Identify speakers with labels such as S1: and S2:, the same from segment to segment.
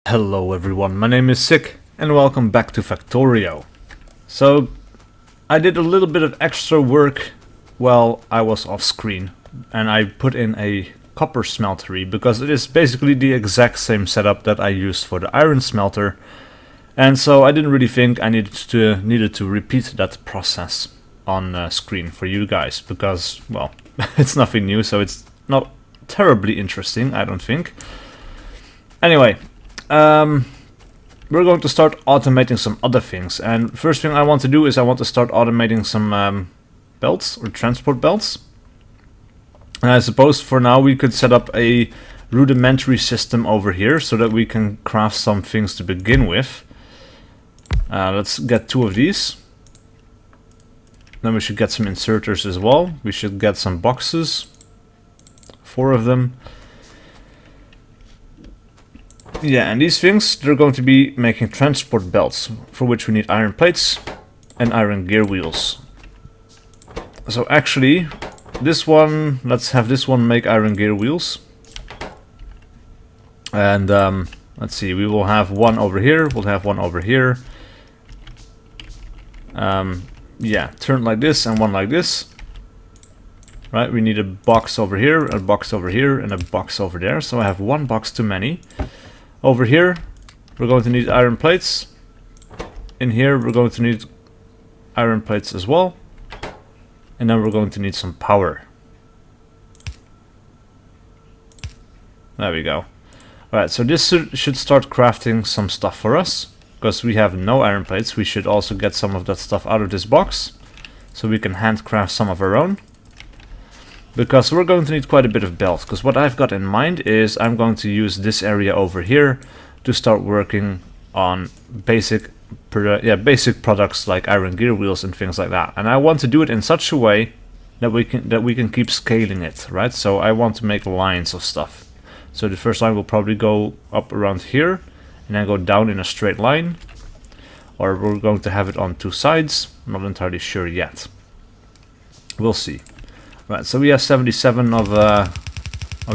S1: Hello everyone, my name is SiC and welcome back to Factorio. So I did a little bit of extra work while I was off screen and I put in a copper smeltery because it is basically the exact same setup that I used for the iron smelter, and so I didn't really think I needed to repeat that process on screen for you guys because, well, it's nothing new, so it's not terribly interesting, I don't think. Anyway, we're going to start automating some other things, and first thing I want to do is I want to start automating some belts or transport belts. And I suppose for now we could set up a rudimentary system over here so that we can craft some things to begin with. Let's get 2 of these. Then we should get some inserters as well. We should get some boxes, 4 of them. Yeah, and these things, they're going to be making transport belts, for which we need iron plates and iron gear wheels. So actually, this one, let's have this one make iron gear wheels. And let's see, we will have one over here, we'll have one over here. Yeah, turn like this and one like this. Right, we need a box over here, a box over here, and a box over there. So I have one box too many. Over here, we're going to need iron plates. In here, we're going to need iron plates as well. And then we're going to need some power. There we go. Alright, so this should start crafting some stuff for us. Because we have no iron plates, we should also get some of that stuff out of this box. So we can handcraft some of our own. Because we're going to need quite a bit of belt. Because what I've got in mind is I'm going to use this area over here to start working on basic products like iron gear wheels and things like that. And I want to do it in such a way that we can keep scaling it, right? So I want to make lines of stuff. So the first line will probably go up around here and then go down in a straight line. Or we're going to have it on 2 sides. I'm not entirely sure yet. We'll see. Right, so we have 77 of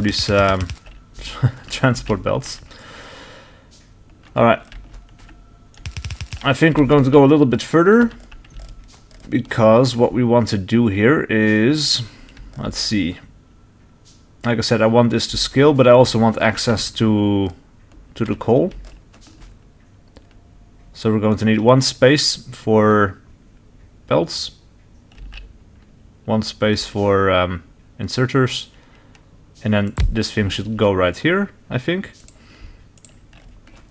S1: these transport belts. Alright. I think we're going to go a little bit further, because what we want to do here is, let's see. Like I said, I want this to scale, but I also want access to the coal. So we're going to need 1 space for belts. 1 space for inserters, and then this thing should go right here, I think.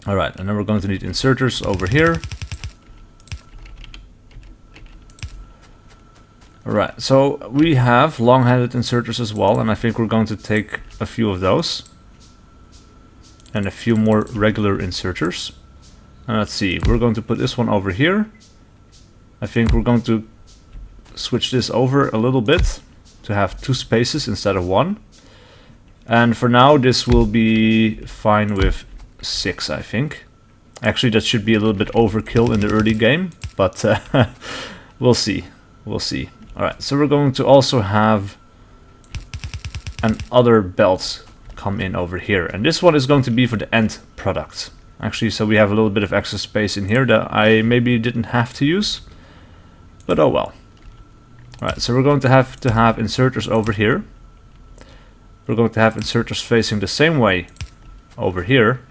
S1: Alright, and then we're going to need inserters over here. Alright, so we have long-handed inserters as well, and I think we're going to take a few of those. And a few more regular inserters. And let's see, we're going to put this one over here. I think we're going to switch this over a little bit to have 2 spaces instead of 1. And for now this will be fine with 6, I think. Actually, that should be a little bit overkill in the early game, but we'll see. We'll see. Alright, so we're going to also have another belt come in over here. And this one is going to be for the end product. Actually, so we have a little bit of extra space in here that I maybe didn't have to use. But oh well. Alright, so we're going to have inserters over here. We're going to have inserters facing the same way over here.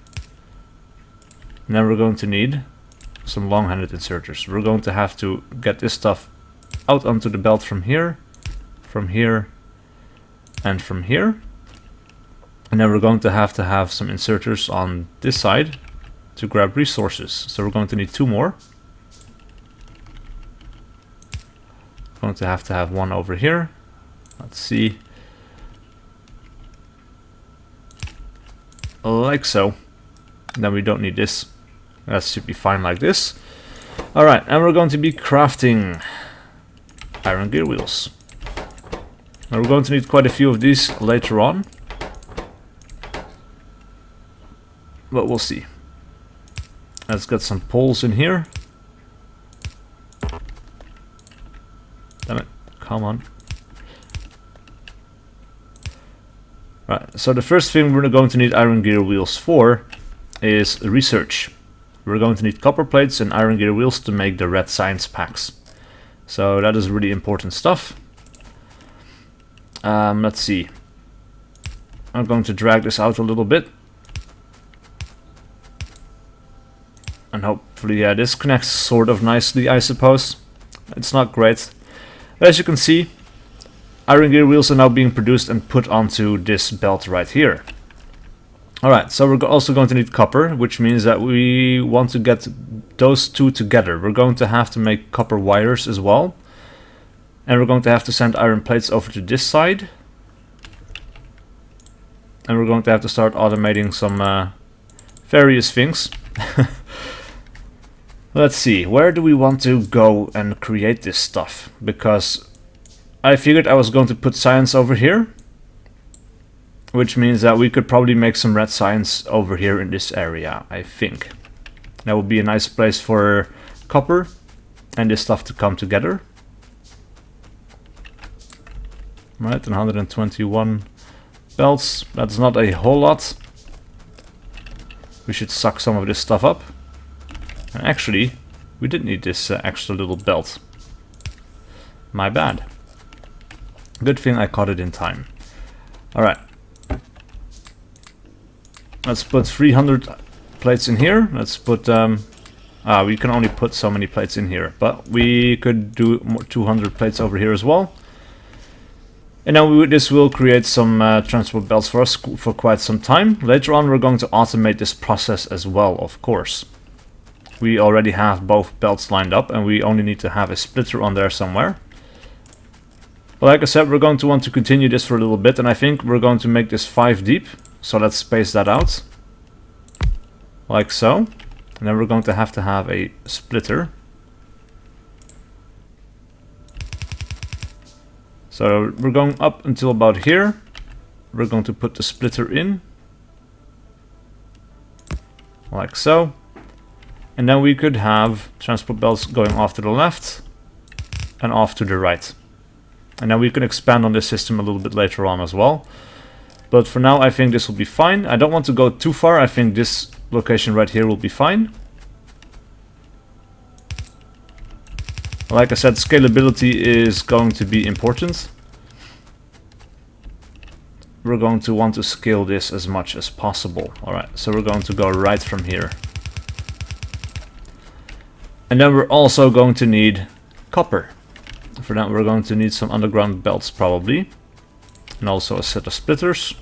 S1: And then we're going to need some long-handed inserters. We're going to have to get this stuff out onto the belt from here, and from here. And then we're going to have some inserters on this side to grab resources. So we're going to need 2 more. Going to have 1 over here. Let's see. Like so. Then we don't need this. That should be fine like this. Alright, and we're going to be crafting iron gear wheels. Now we're going to need quite a few of these later on. But we'll see. Let's get some poles in here. Damn it, come on. Right, so the first thing we're going to need iron gear wheels for is research. We're going to need copper plates and iron gear wheels to make the red science packs. So that is really important stuff. Let's see. I'm going to drag this out a little bit. And hopefully, yeah, this connects sort of nicely, I suppose. It's not great. As you can see, iron gear wheels are now being produced and put onto this belt right here. Alright, so we're also going to need copper, which means that we want to get those two together. We're going to have to make copper wires as well. And we're going to have to send iron plates over to this side. And we're going to have to start automating some various things. Let's see, where do we want to go and create this stuff? Because I figured I was going to put science over here, which means that we could probably make some red science over here in this area, I think. That would be a nice place for copper and this stuff to come together. Right, 121 belts, that's not a whole lot. We should suck some of this stuff up. And actually, we did need this extra little belt. My bad. Good thing I caught it in time. Alright. Let's put 300 plates in here. Let's put... we can only put so many plates in here. But we could do 200 plates over here as well. And now this will create some transport belts for us for quite some time. Later on we're going to automate this process as well, of course. We already have both belts lined up and we only need to have a splitter on there somewhere. But like I said, we're going to want to continue this for a little bit, and I think we're going to make this 5 deep. So let's space that out. Like so. And then we're going to have a splitter. So we're going up until about here. We're going to put the splitter in. Like so. And then we could have transport belts going off to the left and off to the right. And then we can expand on this system a little bit later on as well. But for now I think this will be fine. I don't want to go too far. I think this location right here will be fine. Like I said, scalability is going to be important. We're going to want to scale this as much as possible. Alright, so we're going to go right from here. And then we're also going to need copper. For that we're going to need some underground belts probably. And also a set of splitters.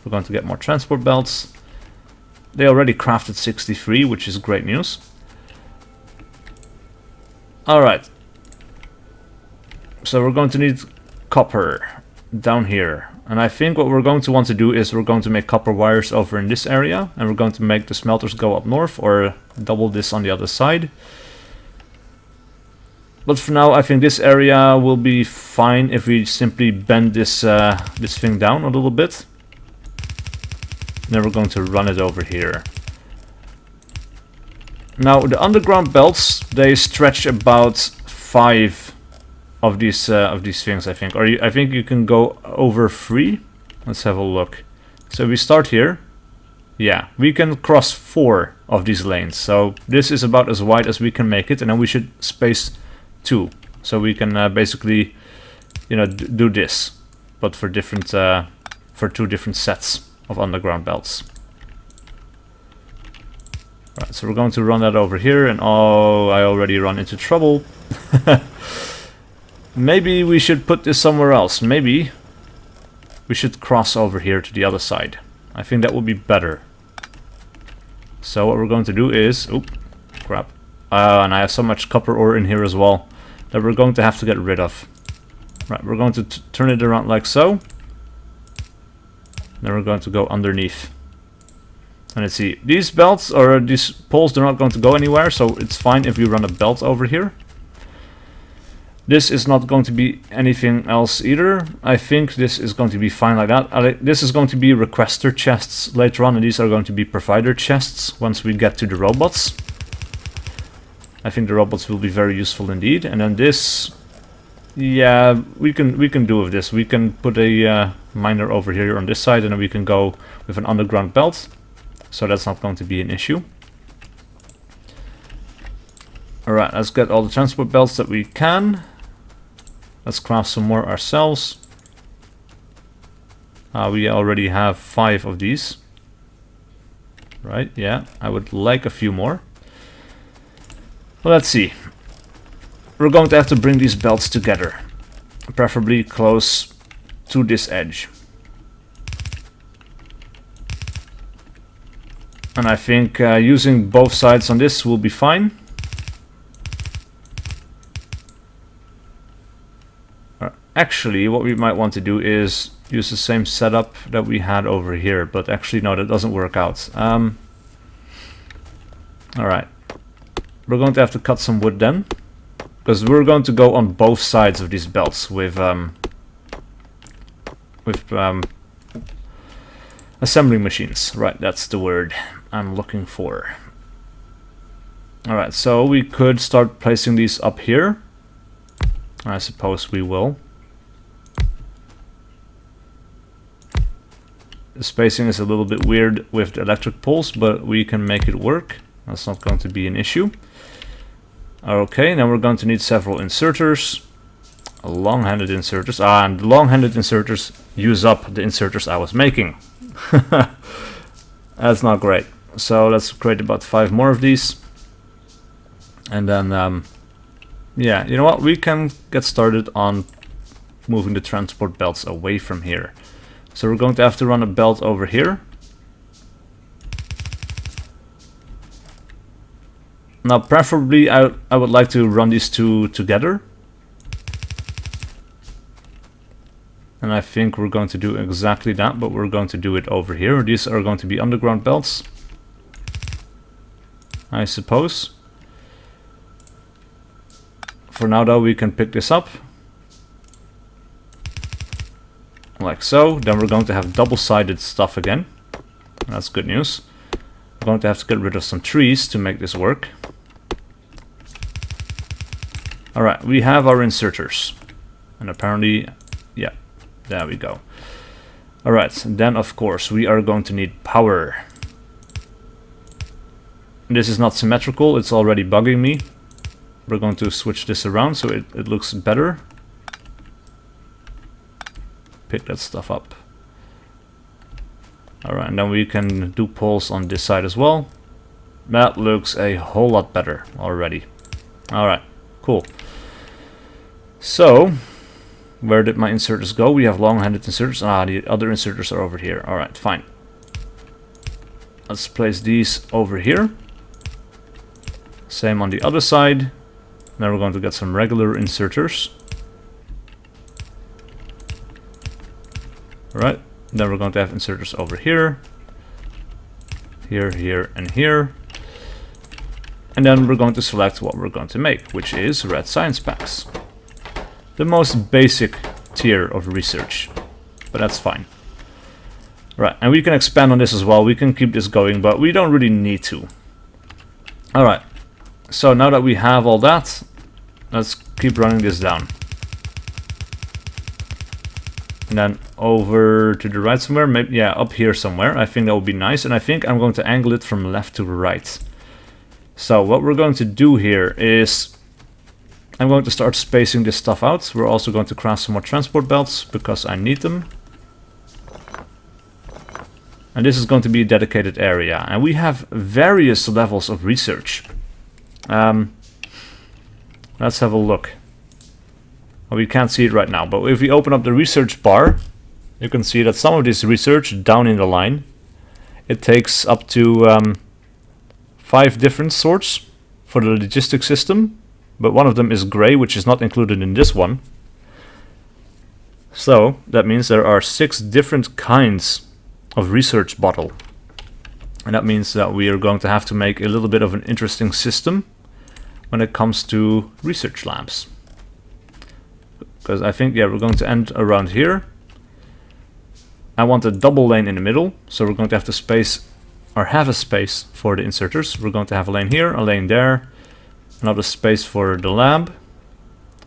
S1: We're going to get more transport belts. They already crafted 63, which is great news. Alright. So we're going to need copper down here. And I think what we're going to want to do is we're going to make copper wires over in this area. And we're going to make the smelters go up north or double this on the other side. But for now, I think this area will be fine if we simply bend this this thing down a little bit. Then we're going to run it over here. Now, the underground belts, they stretch about 5 of these things, I think. Or I think you can go over 3. Let's have a look. So we start here. Yeah, we can cross 4 of these lanes. So this is about as wide as we can make it, and then we should space 2, so we can basically, you know, do this, but for different, for 2 different sets of underground belts. Right, so we're going to run that over here, and oh, I already run into trouble. Maybe we should put this somewhere else. Maybe we should cross over here to the other side. I think that would be better. So what we're going to do is, oop, crap. And I have so much copper ore in here as well that we're going to have to get rid of. Right, we're going to turn it around like so. Then we're going to go underneath. And let's see, these belts or these poles, they're not going to go anywhere, so it's fine if we run a belt over here. This is not going to be anything else either. I think this is going to be fine like that. This is going to be requester chests later on, and these are going to be provider chests once we get to the robots. I think the robots will be very useful indeed. And then this, yeah, we can do with this. We can put a miner over here on this side, and then we can go with an underground belt. so that's not going to be an issue. Alright, let's get all the transport belts that we can. Let's craft some more ourselves. We already have 5 of these. Right, yeah, I would like a few more. Well, let's see. We're going to have to bring these belts together, preferably close to this edge. And I think using both sides on this will be fine. Actually, what we might want to do is use the same setup that we had over here, but actually no, that doesn't work out. Alright, we're going to have to cut some wood then, because we're going to go on both sides of these belts with assembling machines. Right, that's the word I'm looking for. Alright, so we could start placing these up here. I suppose we will. The spacing is a little bit weird with the electric poles, but we can make it work. That's not going to be an issue. Okay, now we're going to need several inserters. Long-handed inserters. And the long-handed inserters use up the inserters I was making. That's not great. So let's create about 5 more of these. And then, yeah, you know what? We can get started on moving the transport belts away from here. So we're going to have to run a belt over here. Now preferably I would like to run these two together. And I think we're going to do exactly that, but we're going to do it over here. These are going to be underground belts, I suppose. For now though, we can pick this up. Like so. Then we're going to have double-sided stuff again. That's good news. We're going to have to get rid of some trees to make this work. Alright, we have our inserters. And apparently, yeah, there we go. Alright, then of course we are going to need power. This is not symmetrical, it's already bugging me. We're going to switch this around so it looks better. Pick that stuff up. Alright, and then we can do poles on this side as well. That looks a whole lot better already. Alright, cool. So, where did my inserters go? We have long-handed inserters. Ah, the other inserters are over here. Alright, fine. Let's place these over here. Same on the other side. Now we're going to get some regular inserters. Alright, then we're going to have inserters over here. Here, here, and here. And then we're going to select what we're going to make, which is red science packs. The most basic tier of research, but that's fine. Right, and we can expand on this as well. We can keep this going, but we don't really need to. Alright, so now that we have all that, let's keep running this down. And then over to the right somewhere, maybe, yeah, up here somewhere. I think that would be nice, and I think I'm going to angle it from left to right. So what we're going to do here is I'm going to start spacing this stuff out. We're also going to craft some more transport belts because I need them. And this is going to be a dedicated area. And we have various levels of research. Let's have a look. Well, we can't see it right now, but if we open up the research bar, you can see that some of this research down in the line, it takes up to 5 different sorts for the logistics system, but one of them is gray, which is not included in this one. So that means there are 6 different kinds of research bottle, and that means that we are going to have to make a little bit of an interesting system when it comes to research labs. Because I think, yeah, we're going to end around here. I want a double lane in the middle, so we're going to have to space, or have a space for the inserters. We're going to have a lane here, a lane there, another space for the lab.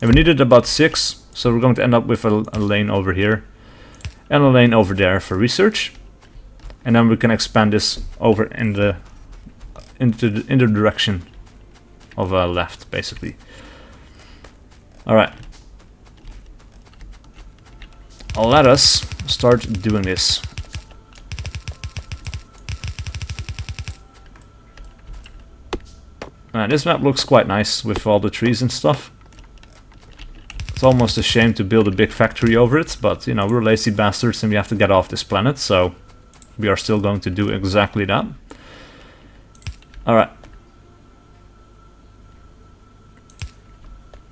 S1: And we needed about 6, so we're going to end up with a lane over here, and a lane over there for research. and then we can expand this over in the direction of left, basically. All right. Let us start doing this. This map looks quite nice with all the trees and stuff. It's almost a shame to build a big factory over it, but you know, we're lazy bastards and we have to get off this planet, so we are still going to do exactly that. Alright.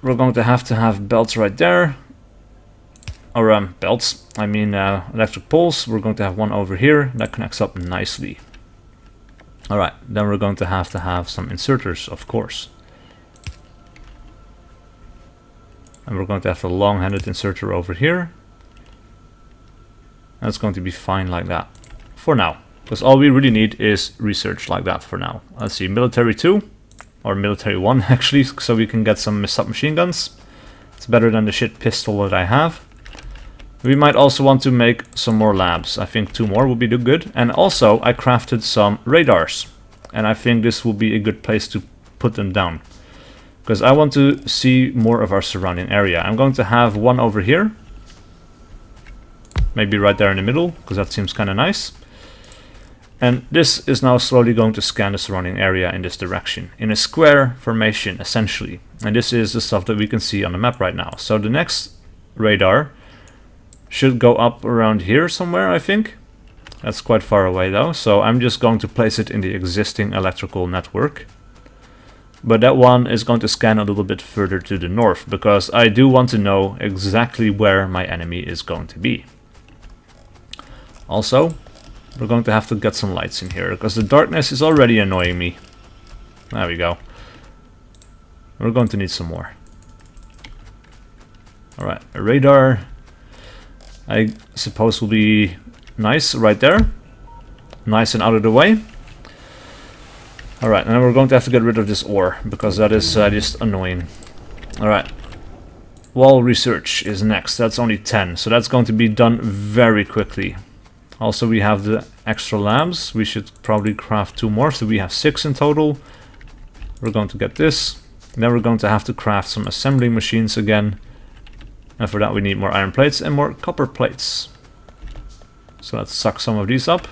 S1: We're going to have belts right there. Or belts, I mean electric poles. We're going to have one over here that connects up nicely. Alright, then we're going to have some inserters, of course. And we're going to have a long-handed inserter over here. And it's going to be fine like that for now. Because all we really need is research like that for now. Let's see, military 2, or military 1 actually, so we can get some submachine guns. It's better than the shit pistol that I have. We might also want to make some more labs. I think 2 more will be good. And also, I crafted some radars. And I think this will be a good place to put them down. Because I want to see more of our surrounding area. I'm going to have one over here. Maybe right there in the middle, because that seems kind of nice. And this is now slowly going to scan the surrounding area in this direction. In a square formation, essentially. And this is the stuff that we can see on the map right now. So the next radar should go up around here somewhere, I think. That's quite far away though. So I'm just going to place it in the existing electrical network. But that one is going to scan a little bit further to the north, because I do want to know exactly where my enemy is going to be. Also, we're going to have to get some lights in here, because the darkness is already annoying me. There we go. We're going to need some more. Alright, a radar, I suppose, will be nice right there. Nice and out of the way. Alright, and then we're going to have to get rid of this ore, because that is just annoying. Alright. Wall research is next. That's only 10, so that's going to be done very quickly. Also, we have the extra labs. We should probably craft 2 more, so we have 6 in total. We're going to get this. Then we're going to have to craft some assembling machines again. And for that we need more iron plates and more copper plates. So let's suck some of these up.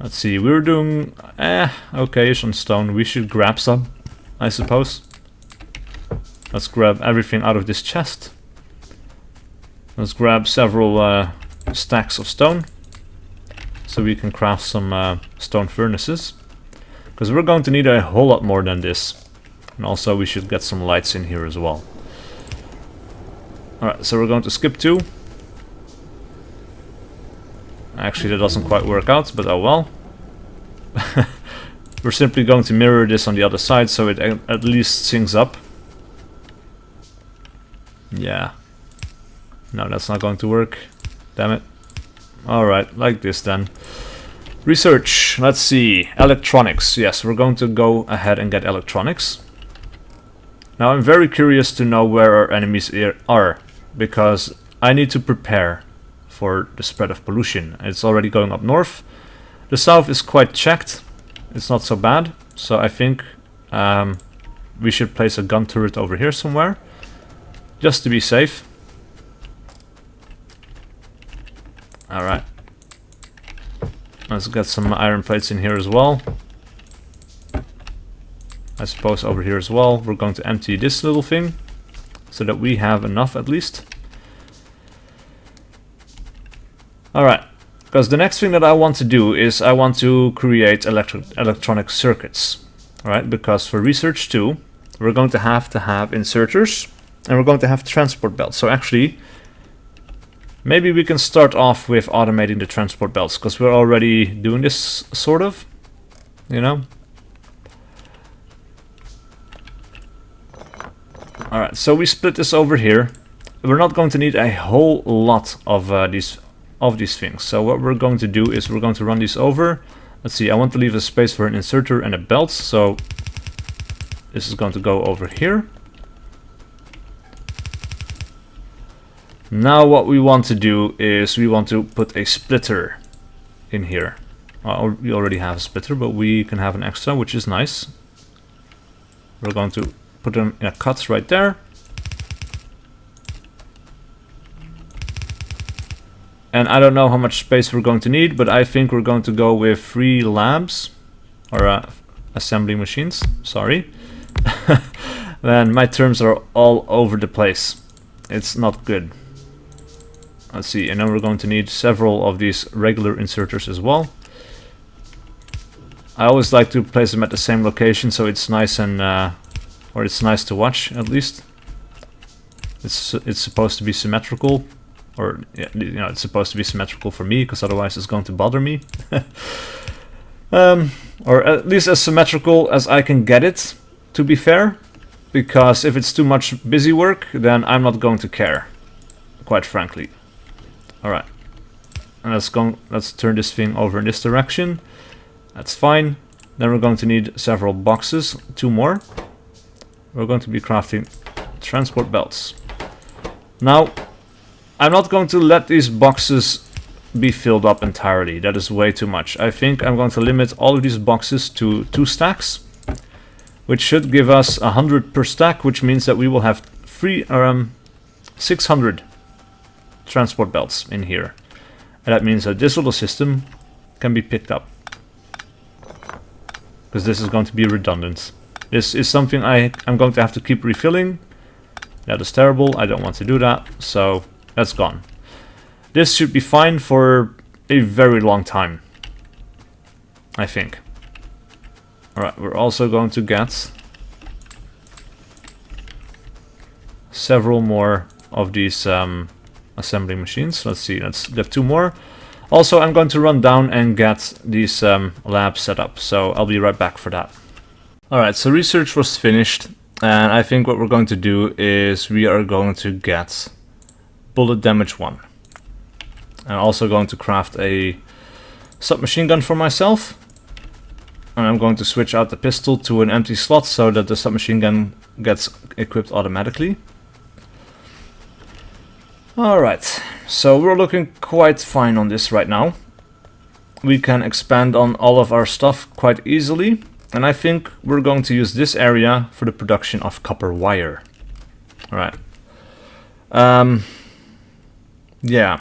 S1: Let's see, we're doing okay-ish on stone. We should grab some, I suppose. Let's grab everything out of this chest. Let's grab several stacks of stone, so we can craft some stone furnaces. Because we're going to need a whole lot more than this. And also we should get some lights in here as well. Alright, so we're going to skip 2. Actually, that doesn't quite work out, but oh well. We're simply going to mirror this on the other side, so it at least syncs up. Yeah. No, that's not going to work. Damn it. Alright, like this then. Research. Let's see. Electronics. Yes, we're going to go ahead and get electronics. Now, I'm very curious to know where our enemies are, because I need to prepare for the spread of pollution. It's already going up north. The south is quite checked. It's not so bad. So I think we should place a gun turret over here somewhere, just to be safe. Alright. Let's get some iron plates in here as well. I suppose over here as well. We're going to empty this little thing, so that we have enough at least. Alright, because the next thing that I want to do is I want to create electronic circuits. Alright, because for research 2, we're going to have inserters, and we're going to have transport belts. So actually, maybe we can start off with automating the transport belts, because we're already doing this, sort of, you know? Alright, so we split this over here. We're not going to need a whole lot of these things. So what we're going to do is we're going to run these over. Let's see, I want to leave a space for an inserter and a belt, so this is going to go over here. Now what we want to do is we want to put a splitter in here. We already have a splitter, but we can have an extra, which is nice. We're going to put them in a cut right there. And I don't know how much space we're going to need, but I think we're going to go with 3 labs, or assembly machines, sorry. Man, my terms are all over the place. It's not good. Let's see, and then we're going to need several of these regular inserters as well. I always like to place them at the same location, so it's nice and or it's nice to watch at least. It's supposed to be symmetrical, or yeah, you know, it's supposed to be symmetrical for me, because otherwise it's going to bother me. Or at least as symmetrical as I can get it, to be fair, because if it's too much busy work, then I'm not going to care, quite frankly. All right, and let's turn this thing over in this direction. That's fine. Then we're going to need several boxes, 2 more. We're going to be crafting transport belts. Now, I'm not going to let these boxes be filled up entirely. That is way too much. I think I'm going to limit all of these boxes to 2 stacks, which should give us 100 per stack, which means that we will have 600 transport belts in here. And that means that this little system can be picked up, because this is going to be redundant. This is something I'm going to have to keep refilling. That is terrible. I don't want to do that, so that's gone. This should be fine for a very long time, I think. Alright, we're also going to get several more of these assembly machines. Let's see, let's get 2 more. Also, I'm going to run down and get these labs set up, so I'll be right back for that. Alright, so research was finished, and I think what we're going to do is we are going to get bullet damage 1. I'm also going to craft a submachine gun for myself, and I'm going to switch out the pistol to an empty slot so that the submachine gun gets equipped automatically. Alright, so we're looking quite fine on this right now. We can expand on all of our stuff quite easily, and I think we're going to use this area for the production of copper wire. Alright. Yeah.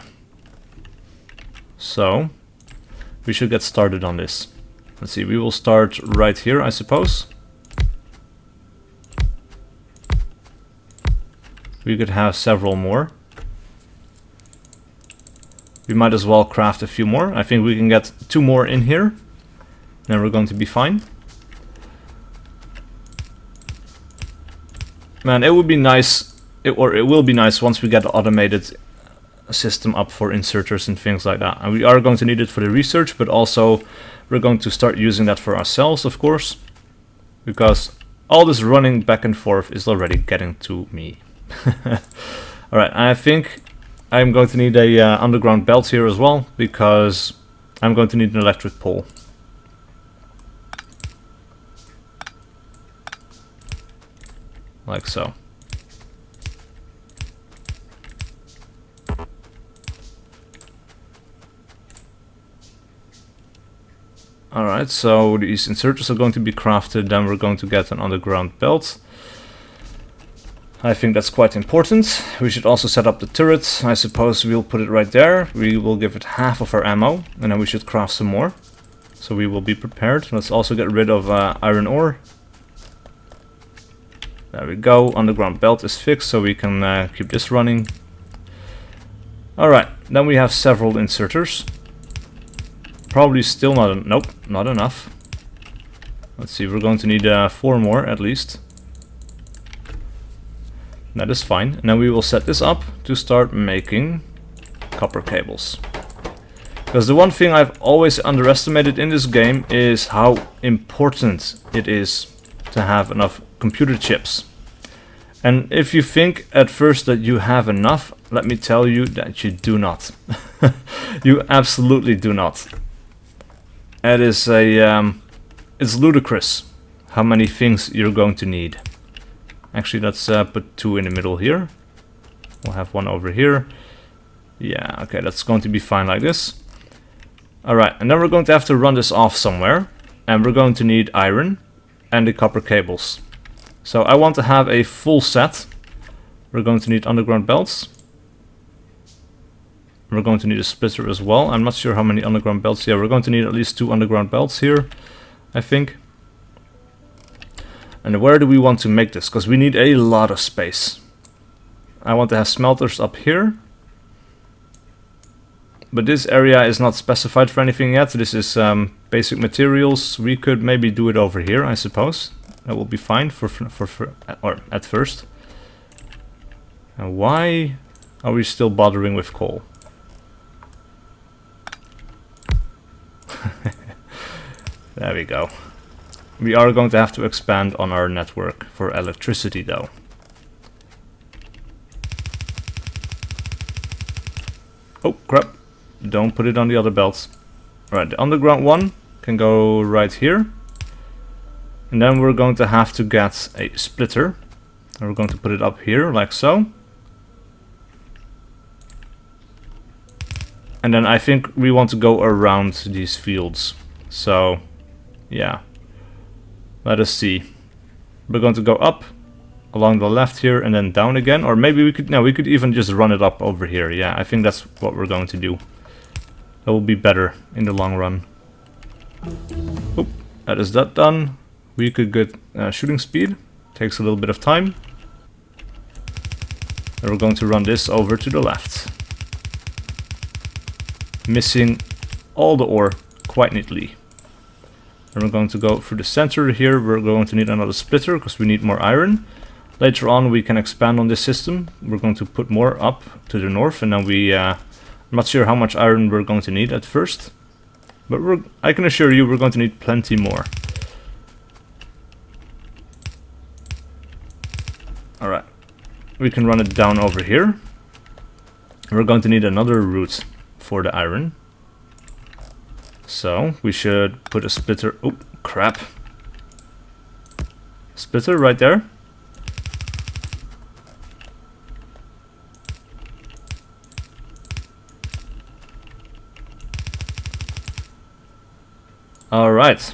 S1: So, we should get started on this. Let's see, we will start right here, I suppose. We could have several more. We might as well craft a few more. I think we can get 2 more in here. Then we're going to be fine. Man, it would be nice, it will be nice once we get the automated system up for inserters and things like that. And we are going to need it for the research, but also we're going to start using that for ourselves, of course. Because all this running back and forth is already getting to me. Alright, I think I'm going to need a underground belt here as well, because I'm going to need an electric pole. Like so. Alright, so these inserters are going to be crafted, then we're going to get an underground belt. I think that's quite important. We should also set up the turret. I suppose we'll put it right there. We will give it half of our ammo, and then we should craft some more. So we will be prepared. Let's also get rid of iron ore. There we go. Underground belt is fixed, so we can keep this running. Alright, then we have several inserters. Probably still not, nope, not enough. Let's see, we're going to need 4 more at least. That is fine. And then we will set this up to start making copper cables. Because the one thing I've always underestimated in this game is how important it is to have enough computer chips. And if you think at first that you have enough, let me tell you that you do not. You absolutely do not. It is it's ludicrous how many things you're going to need. Actually, let's put 2 in the middle here. We'll have 1 over here. Yeah, okay, that's going to be fine like this. Alright, and then we're going to have to run this off somewhere. And we're going to need iron and the copper cables. So I want to have a full set. We're going to need underground belts. We're going to need a splitter as well. I'm not sure how many underground belts. Yeah, we're going to need at least 2 underground belts here, I think. And where do we want to make this? Because we need a lot of space. I want to have smelters up here. But this area is not specified for anything yet. This is basic materials. We could maybe do it over here, I suppose. That will be fine or at first. And why are we still bothering with coal? There we go. We are going to have to expand on our network for electricity though. Oh crap, don't put it on the other belts. Right, the underground one can go right here. And then we're going to have to get a splitter. And we're going to put it up here like so. And then I think we want to go around these fields. So, yeah. Let us see. We're going to go up along the left here and then down again. Or maybe we could, no, we could even just run it up over here. Yeah, I think that's what we're going to do. That will be better in the long run. Oop, that is that done. We could get shooting speed. Takes a little bit of time. And we're going to run this over to the left. Missing all the ore quite neatly. And we're going to go through the center here. We're going to need another splitter because we need more iron. Later on we can expand on this system. We're going to put more up to the north, and then I'm not sure how much iron we're going to need at first. But I can assure you we're going to need plenty more. Alright. We can run it down over here. We're going to need another route for the iron. So we should put a splitter. Oh crap. Splitter right there. Alright.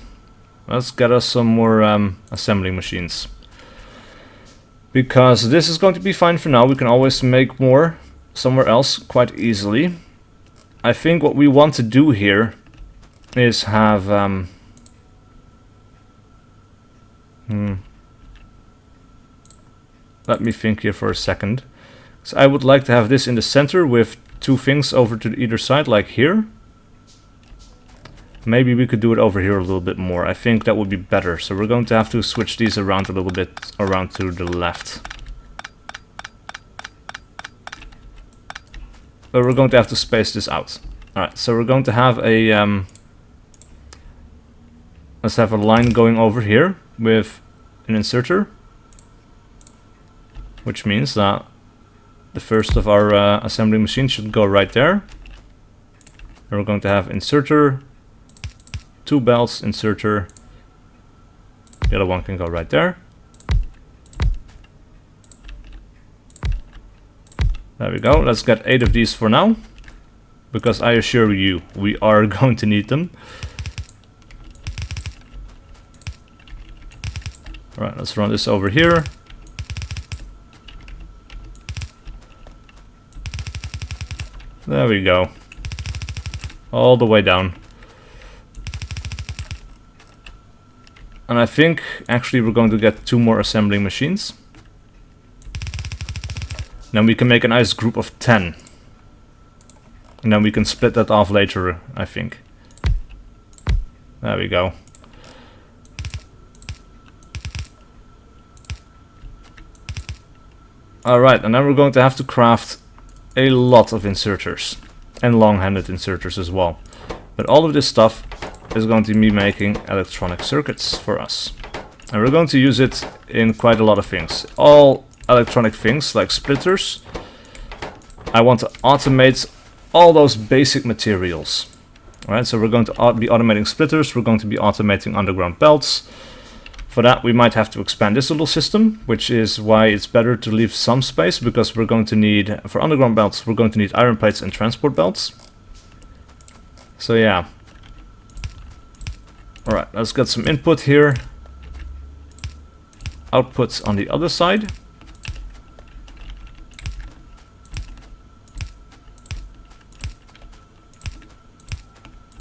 S1: Let's get us some more assembling machines. Because this is going to be fine for now. We can always make more somewhere else quite easily. I think what we want to do here is have let me think here for a second. So I would like to have this in the center with 2 things over to either side, like here. Maybe we could do it over here a little bit more. I think that would be better. So we're going to have to switch these around a little bit, around to the left. But we're going to have to space this out. Alright, so we're going to have a let's have a line going over here with an inserter, which means that the first of our assembly machines should go right there. And we're going to have inserter, 2 belts, inserter. The other one can go right there. There we go. Let's get 8 of these for now, because I assure you we are going to need them. Alright, let's run this over here. There we go. All the way down. And I think actually we're going to get 2 more assembling machines. Then we can make a nice group of 10. And then we can split that off later, I think. There we go. Alright, and then we're going to have to craft a lot of inserters. And long-handed inserters as well. But all of this stuff is going to be making electronic circuits for us. And we're going to use it in quite a lot of things. All electronic things like splitters. I want to automate all those basic materials. Alright, so we're going to be automating splitters, we're going to be automating underground belts. For that we might have to expand this little system, which is why it's better to leave some space, because we're going to need, for underground belts, we're going to need iron plates and transport belts. So yeah, Alright, let's get some input here. Outputs on the other side.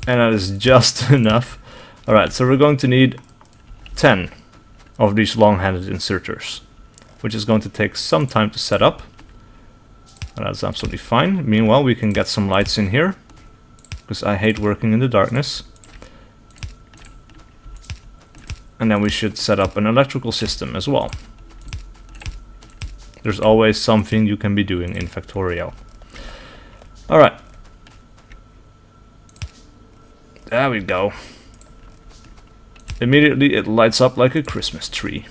S1: And that is just enough. Alright, so we're going to need 10 of these long-handed inserters, which is going to take some time to set up. And that's absolutely fine. Meanwhile, we can get some lights in here, because I hate working in the darkness. And then we should set up an electrical system as well. There's always something you can be doing in Factorio. Alright. There we go. Immediately it lights up like a Christmas tree.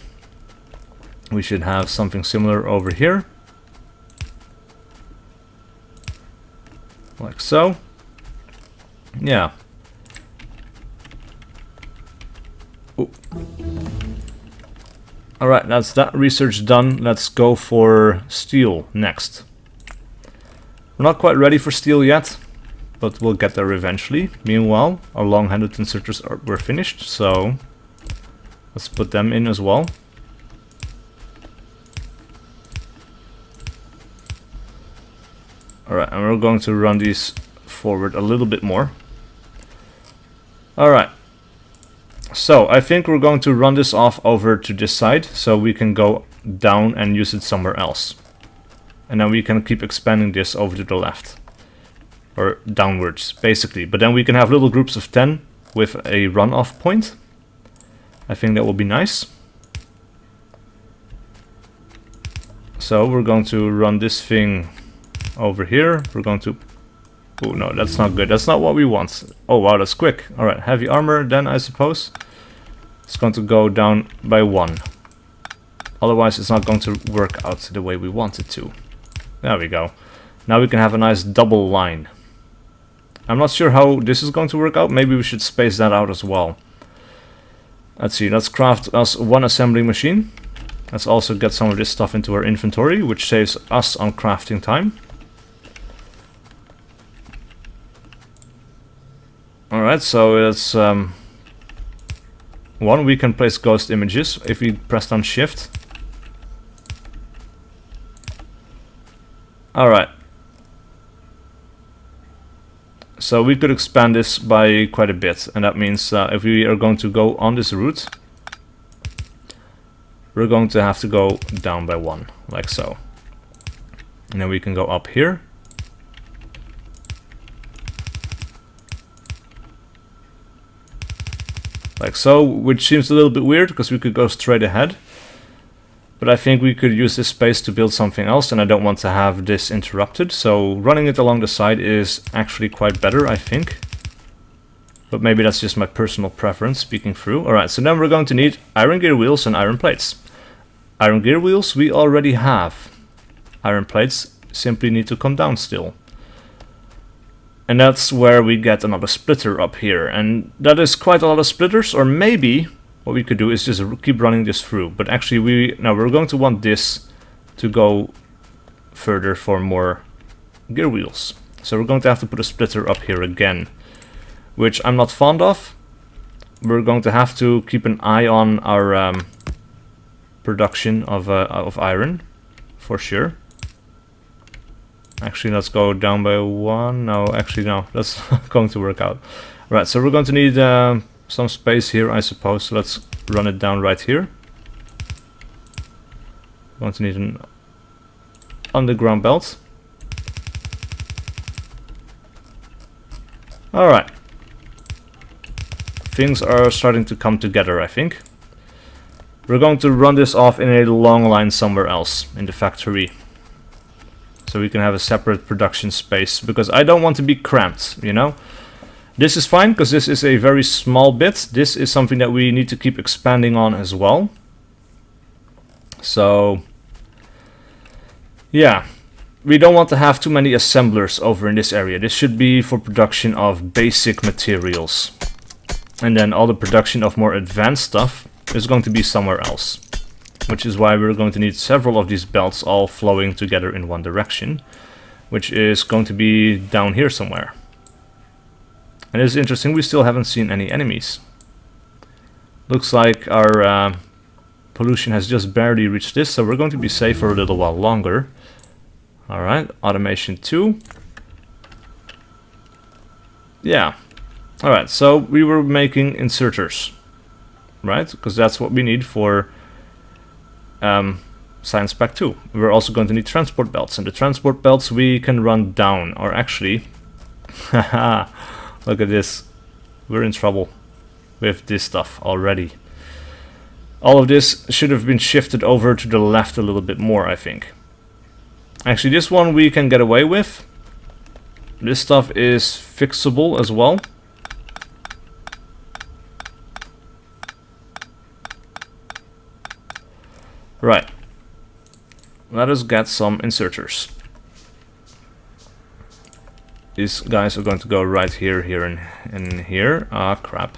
S1: We should have something similar over here. Like so. Yeah. Alright, that's that research done. Let's go for steel next. We're not quite ready for steel yet, but we'll get there eventually. Meanwhile, our long-handed inserters were finished, so let's put them in as well. Alright, and we're going to run these forward a little bit more. Alright. So, I think we're going to run this off over to this side, so we can go down and use it somewhere else. And then we can keep expanding this over to the left. Or downwards, basically. But then we can have little groups of 10 with a run-off point. I think that will be nice. So, we're going to run this thing over here. We're going to... Oh no, that's not good. That's not what we want. Oh wow, that's quick. Alright, heavy armor then, I suppose. It's going to go down by 1. Otherwise it's not going to work out the way we want it to. There we go. Now we can have a nice double line. I'm not sure how this is going to work out. Maybe we should space that out as well. Let's see, let's craft us one assembly machine. Let's also get some of this stuff into our inventory, which saves us on crafting time. Alright, so it's one, we can place ghost images if we press down shift. Alright. So we could expand this by quite a bit, and that means if we are going to go on this route, we're going to have to go down by 1, like so. And then we can go up here. Like so, which seems a little bit weird, because we could go straight ahead. But I think we could use this space to build something else, and I don't want to have this interrupted. So running it along the side is actually quite better, I think. But maybe that's just my personal preference, speaking through. Alright, so then we're going to need iron gear wheels and iron plates. Iron gear wheels we already have. Iron plates simply need to come down still. And that's where we get another splitter up here. And that is quite a lot of splitters, or maybe what we could do is just keep running this through. But actually we're going to want this to go further for more gear wheels. So we're going to have to put a splitter up here again, which I'm not fond of. We're going to have to keep an eye on our production of iron, for sure. Actually, let's go down by 1. No, actually, no. That's not going to work out. Right, so we're going to need some space here, I suppose. So let's run it down right here. We're going to need an underground belt. Alright. Things are starting to come together, I think. We're going to run this off in a long line somewhere else in the factory. So we can have a separate production space, because I don't want to be cramped, you know? This is fine, because this is a very small bit. This is something that we need to keep expanding on as well. So, yeah. We don't want to have too many assemblers over in this area. This should be for production of basic materials. And then all the production of more advanced stuff is going to be somewhere else. Which is why we're going to need several of these belts all flowing together in one direction, which is going to be down here somewhere. And it's interesting, we still haven't seen any enemies. Looks like our pollution has just barely reached this, so we're going to be safe for a little while longer. Alright, automation 2. Yeah. Alright, so we were making inserters, right? Because that's what we need for Science Pack 2. We're also going to need transport belts, and the transport belts we can run down, or actually, haha, look at this. We're in trouble with this stuff already. All of this should have been shifted over to the left a little bit more, I think. Actually, this one we can get away with. This stuff is fixable as well. Right. Let us get some inserters. These guys are going to go right here, here, and here. Ah, crap.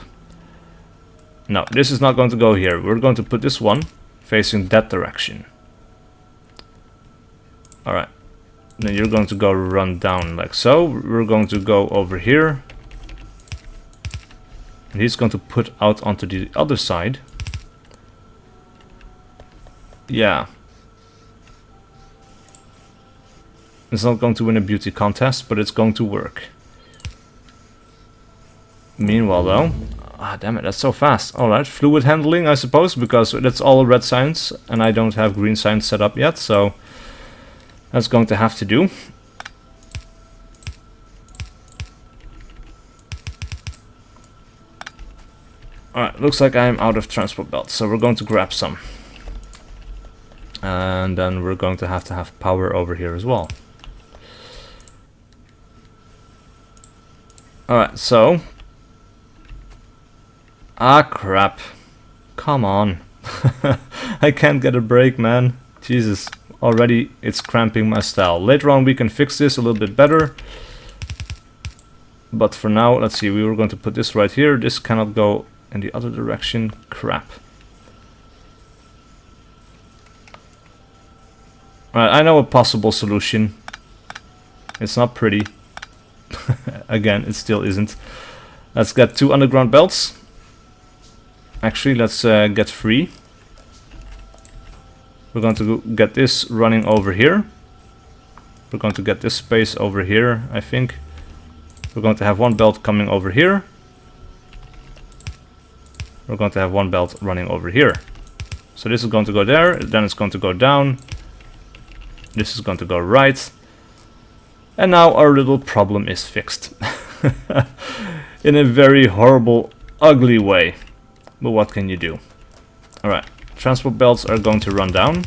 S1: No, this is not going to go here. We're going to put this one facing that direction. Alright. Then you're going to go run down like so. We're going to go over here. And he's going to put out onto the other side. Yeah. It's not going to win a beauty contest, but it's going to work. Meanwhile though... Ah, damn it, that's so fast. Alright, fluid handling, I suppose, because that's all red signs, and I don't have green signs set up yet, so... That's going to have to do. Alright, looks like I'm out of transport belts, so we're going to grab some. And then we're going to have power over here as well. Alright, so... Ah, crap. Come on. I can't get a break, man. Jesus. Already it's cramping my style. Later on we can fix this a little bit better. But for now, let's see, we were going to put this right here. This cannot go in the other direction. Crap. Alright, I know a possible solution. It's not pretty. Again, it still isn't. Let's get 2 underground belts. Actually, let's get 3. We're going to get this running over here. We're going to get this space over here, I think. We're going to have 1 belt coming over here. We're going to have 1 belt running over here. So this is going to go there, then it's going to go down. This is going to go right. And now our little problem is fixed. In a very horrible, ugly way. But what can you do? Alright. Transport belts are going to run down.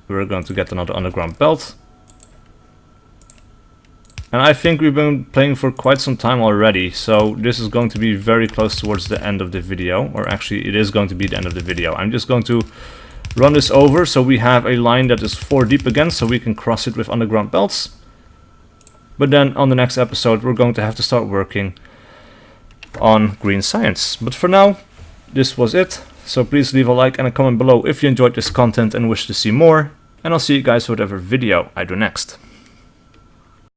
S1: We're going to get another underground belt. And I think we've been playing for quite some time already, so this is going to be very close towards the end of the video. Or actually, it is going to be the end of the video. I'm just going to run this over so we have a line that is 4 deep again, so we can cross it with underground belts. But then on the next episode, we're going to have to start working on green science. But for now, this was it. So please leave a like and a comment below if you enjoyed this content and wish to see more. And I'll see you guys for whatever video I do next.